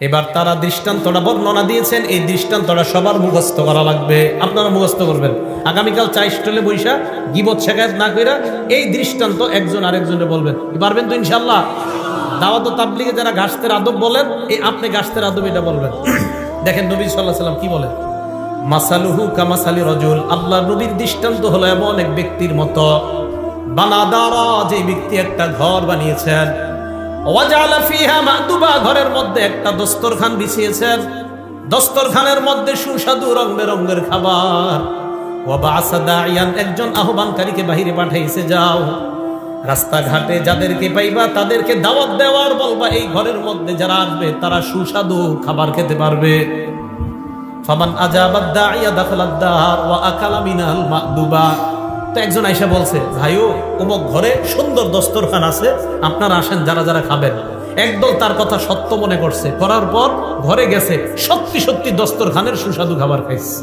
এবার তারা দৃষ্টান্তটা বর্ণনা দিয়েছেন, এই দৃষ্টান্তটা সবার মুখস্থ করা লাগবে। আপনারা মুখস্থ করবেন, আগামীকাল চা স্টলে বৈশা গিবত শেখায়ত না কইরা এই দৃষ্টান্ত একজন আরেকজনে বলবেন। পারবেন তো ইনশাআল্লাহ? দাওয়াত ও তাবলীগে যারা গাছতের আদব বলেন, এই আপনি গাছতের আদব এটা বলবেন। দেখেন নবী সাল্লাল্লাহু আলাইহি ওয়াসাল্লাম কি বলেন, মাসালুহু কামাসালি রাজুল, আল্লাহর নবীর দৃষ্টান্ত হলো এমন এক ব্যক্তির মতো, বানাদারা, যে ব্যক্তি একটা ঘর বানিয়েছেন, ওয়াজালা ফিহা মাদুবা, ঘরের মধ্যে একটা দস্তরখান বিছিয়েছেন, দস্তরখানের মধ্যে সুস্বাদু রং বেরঙের খাবার, ওয়া বা'সা দাইয়ান, একজন আহ্বানকারীকে বাহিরে পাঠাইছে, যাও রাস্তাঘাটে যাদেরকে পাইবা তাদেরকে দাওয়াত দেওয়ার বলবা এই ঘরের মধ্যে যারা আসবে তারা সুস্বাদু খাবার খেতে পারবে। ফামান আজাবাদ দাইয়া দাখালাদ দার ওয়া আকালা মিনাল মাদুবা, তো একজন আয়েশা বলছে, ভাইও অমুক ঘরে সুন্দর দস্তরখান আছে, আপনারা আসেন যারা যারা খাবেন। একদল তার কথা সত্য মনে করছে, করার পর ঘরে গেছে, সত্যি সত্যি দস্তরখানের সুস্বাদু খাবার খাইছে।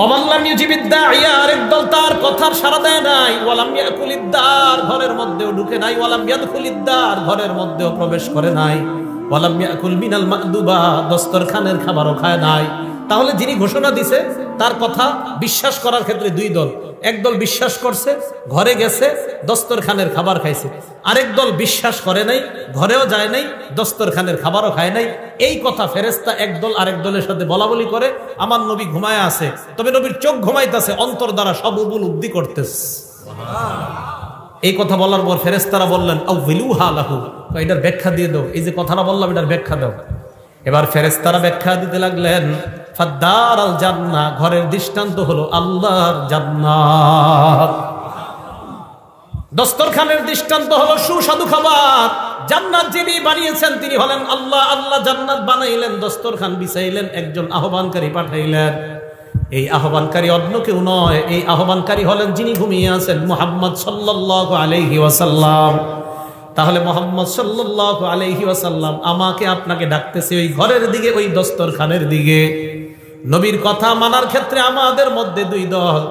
অমাল্লাম ইউজিবিদ দাইয়া, আরেকদল তার কথার সাড়া দেয় নাই, ওয়ালাম ইয়াকুলিদ দার, ঘরের মধ্যেও ঢুকে নাই, ওয়ালাম ইয়াদখুলিদ দার, ঘরের মধ্যেও প্রবেশ করে নাই, ওয়ালাম ইয়াকুল মিনাল মাদুবা, দস্তরখানের খাবারও খায় নাই। তাহলে যিনি ঘোষণা দিছে তার কথা বিশ্বাস করার ক্ষেত্রে দুই দল, একদল বিশ্বাস করছে, ঘরে গেছে, দস্তরখানের খাবার খাইছে, আরেক দল বিশ্বাস করে নাই, ঘরেও যায় নাই, দস্তরখানের খাবারও খায় নাই। এই কথা ফেরেশতা একদল আরেক দলের সাথে বলা বলি করে, আমার নবী ঘুমায় আছে, তবে নবীর চোখ ঘুমাইতেছে, অন্তর দ্বারা সব উপলব্ধি করতেছে। এই কথা বলার পর ফেরেশতারা বললেন, আউযিলুহা লাহু, এটার ব্যাখ্যা দিয়ে দাও, এই যে কথাটা বললাম এটার ব্যাখ্যা দাও। এবার ফেরেশতারা ব্যাখ্যা দিতে লাগলেন, ফাদ্দার আল জান্নাহ, ঘরের দৃষ্টান্ত হলো আল্লাহর জান্নাত, দস্তরখানের দৃষ্টান্ত হলো সুস্বাদু খাবার। জান্নাত যিনি বানিয়েছেন তিনি হলেন আল্লাহ, আল্লাহ জান্নাত বানাইলেন, দস্তরখান বিছাইলেন, একজন আহ্বানকারী পাঠাইলেন। এই আহ্বানকারী অন্য কেউ নয়, এই আহ্বানকারী হলেন যিনি ঘুমিয়ে আছেন, মুহাম্মদ সাল্লাল্লাহু আলাইহি ওয়াসাল্লাম। তাহলে মুহাম্মদ সাল্লাল্লাহু আলাইহি ওয়াসাল্লাম আমাকে আপনাকে ডাকতেছে ওই ঘরের দিকে, ওই দস্তরখানের দিকে। নবীর কথা মানার ক্ষেত্রে আমাদের মধ্যে দুই দল,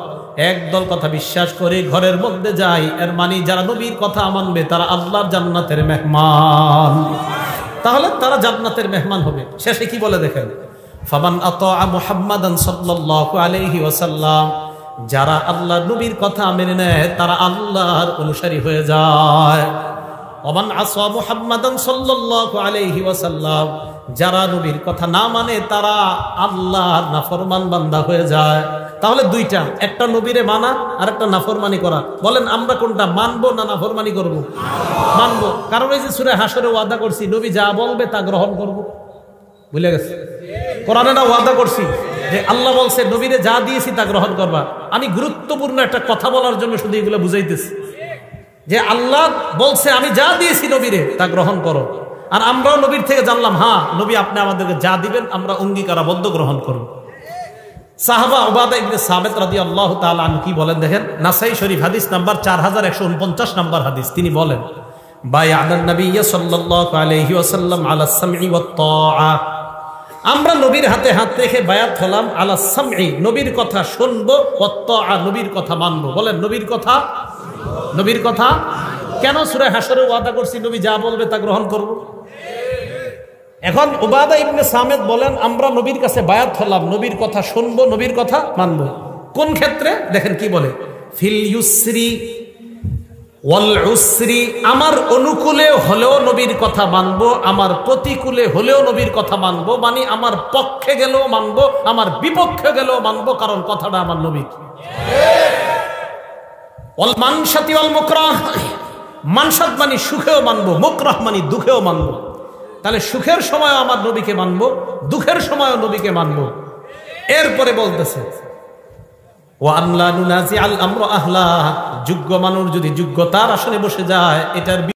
এক দল কথা বিশ্বাস করে ঘরের মধ্যে যায়, এর মানে যারা নবীর কথা মানবে তারা আল্লাহর জান্নাতের মেহমান, তাহলে তারা জান্নাতের মেহমান হবে। শেষে কি বলে দেখেন, ফামান আতাআ মুহাম্মাদান সাল্লাল্লাহু আলাইহি ওয়াসাল্লাম, যারা আল্লাহর নবীর কথা মেনে নেয় তারা আল্লাহর অনুসারী হয়ে যায়। ওমান আসা মুহাম্মাদান সাল্লাল্লাহু আলাইহি ওয়াসাল্লাম, যারা নবীর কথা না মানে তারা আল্লাহর নাফরমান বান্দা হয়ে যায়। তাহলে দুইটা, একটা নবীরে মানা আর একটা নাফরমানি করা। বলেন আমরা কোনটা মানবো না নাফরমানি করব? মানবো, কারণ এই যে সূরা হাশরে ওয়াদা করছি নবী যা বলবে তা গ্রহণ করব। ভুলে গেছে? কোরআনে না ওয়াদা করছি যে আল্লাহ বলছে নবীরে যা দিয়েছি তা গ্রহণ করবা। আমি গুরুত্বপূর্ণ একটা কথা বলার জন্য শুধু এগুলো বুঝাইতেছি যে আল্লাহ বলছে আমি যা দিয়েছি নবীরে তা গ্রহণ করো, আর আমরাও নবীর থেকে জানলাম হ্যাঁ নবী আপনি আমাদেরকে যা দিবেন আমরা অঙ্গীকারাবদ্ধ গ্রহণ করব। সাহাবা উবাদা ইবনে সামিত রাদিয়াল্লাহু তাআলা আনহু কি বলেন দেখেন, নাসাই শরীফ হাদিস নাম্বার 4149 নম্বর হাদিস। তিনি বলেন, বায়া'নান নাবিয়্য সাল্লাল্লাহু আলাইহি ওয়াসাল্লাম আলা সামঈ ওয়াত তাআ, আমরা নবীর হাতে হাত রেখে বায়াত হলাম, আলা সামঈ, নবীর কথা শুনবো, ওয়াত তাআ, নবীর কথা মানবো। বলেন নবীর কথা, নবীর কথা কেন সূরা হাশরে ওয়াদা করছি নবী যা বলবে তা গ্রহণ করব। এখন উবাদা ইবনে সামিত বলেন আমরা নবীর কাছে বায়াত হলাম, নবীর কথা শুনবো, নবীর কথা মানবো। কোন ক্ষেত্রে দেখেন কি বলে, ফিল ইউসরি ওয়াল উসরি, আমার অনুকূলে হলেও নবীর কথা মানবো, আমার প্রতিকূলে হলেও নবীর কথা মানবো, মানে আমার পক্ষে গেলেও মানবো, আমার বিপক্ষে গেলেও মানবো, কারণ কথাটা আমার নবীর। ওয়াল মানশাতি ওয়াল মুকরাহ, মানশাত মানে সুখেও মানবো, মুকরাহ মানে দুঃখেও মানবো। তাহলে সুখের সময় আমার নবীকে মানবো, দুঃখের সময়ও নবীকে মানবো। এরপরে বলতেছে ওয়া আল্লা নুনাজি আল আমর আহলা, যোগ্য মানুষ যদি যোগ্যতার আসনে বসে যায় এটার